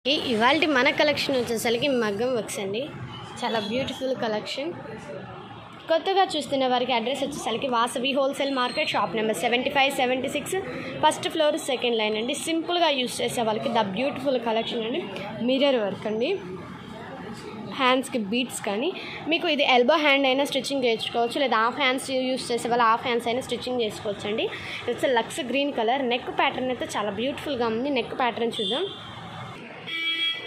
ఇవాల్టి మన కలెక్షన్ వచ్చేసరికి మగ్గం వర్క్స్ అండి. చాలా బ్యూటిఫుల్ కలెక్షన్. కొత్తగా చూస్తున్న వారికి అడ్రస్ వచ్చేసరికి Vasavi wholesale market, shop number 75, 76, first floor, second line అండి. సింపుల్గా యూస్ చేసే వాళ్ళకి ద బ్యూటిఫుల్ కలెక్షన్ అండి. మిర్రర్ వర్క్ అండి. హ్యాండ్స్కి బీట్స్ కానీ మీకు ఇది ఎల్బో హ్యాండ్ అయినా స్టిచ్చింగ్ చేయించుకోవచ్చు, లేదా హాఫ్ హ్యాండ్స్ యూస్ చేసే వాళ్ళు హాఫ్ హ్యాండ్స్ అయినా స్టిచ్చింగ్ చేసుకోవచ్చు అండి. It's lux green colour. Neck pattern అయితే చాలా బ్యూటిఫుల్గా ఉంది. నెక్ ప్యాటర్న్ చూద్దాం.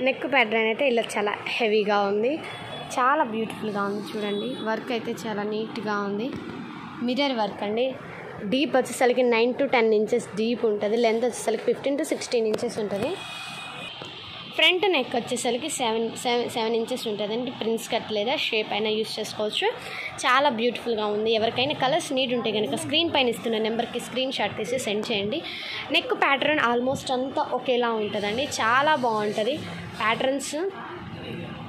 నెక్ ప్యాటర్న్ అయితే ఇలా చాలా హెవీగా ఉంది, చాలా బ్యూటిఫుల్గా ఉంది. చూడండి, వర్క్ అయితే చాలా నీట్గా ఉంది. మిర్రర్ వర్క్ అండి. డీప్ వచ్చేసరికి 9 to 10 ఇంచెస్ డీప్ ఉంటుంది. లెంత్ వచ్చేసరికి 15 to 16 ఇంచెస్ ఉంటుంది. ఫ్రంట్ నెక్ వచ్చేసరికి 7 ఇంచెస్ ఉంటుందండి. ప్రిన్స్ కట్ లేదా షేప్ అయినా యూస్ చేసుకోవచ్చు. చాలా బ్యూటిఫుల్గా ఉంది. ఎవరికైనా కలర్స్ నీడ్ ఉంటే కనుక స్క్రీన్ పైన ఇస్తున్న నెంబర్కి స్క్రీన్ షాట్ తీసి సెండ్ చేయండి. నెక్ ప్యాటర్న్ ఆల్మోస్ట్ అంతా ఒకేలా ఉంటుందండి. చాలా బాగుంటుంది ప్యాటర్న్స్.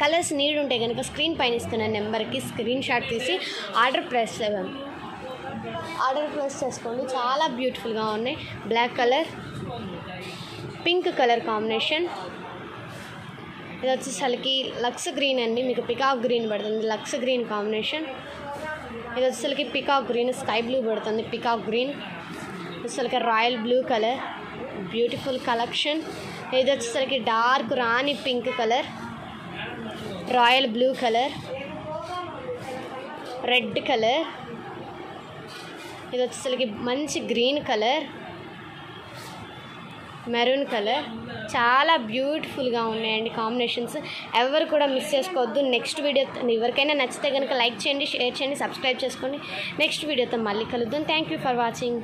కలర్స్ నీడ్ ఉంటే కనుక స్క్రీన్ పైన ఇస్తున్న నెంబర్కి స్క్రీన్ షాట్ తీసి ఆర్డర్ ప్రెస్ చేసుకోండి. చాలా బ్యూటిఫుల్గా ఉన్నాయి. Black colour, pink colour combination. ఇది వచ్చేసరికి లక్స్ గ్రీన్ అండి. మీకు పికాక్ గ్రీన్ పడుతుంది, లక్స్ గ్రీన్ కాంబినేషన్. ఇది వచ్చేసరికి పికాక్ గ్రీన్, స్కై బ్లూ పడుతుంది. పికాక్ గ్రీన్ వచ్చేసరికి royal blue colour, beautiful collection. ఇది వచ్చేసరికి dark rani pink colour, royal blue colour, red colour. ఇది వచ్చేసరికి మంచి గ్రీన్ కలర్, మెరూన్ కలర్. చాలా బ్యూటిఫుల్గా ఉన్నాయండి కాంబినేషన్స్. ఎవరు కూడా మిస్ చేసుకోవద్దు. నెక్స్ట్ వీడియో ఎవరికైనా నచ్చితే కనుక లైక్ చేయండి, షేర్ చేయండి, సబ్స్క్రైబ్ చేసుకోండి. నెక్స్ట్ వీడియోతో మళ్ళీ కలుద్దాం. Thank you for watching.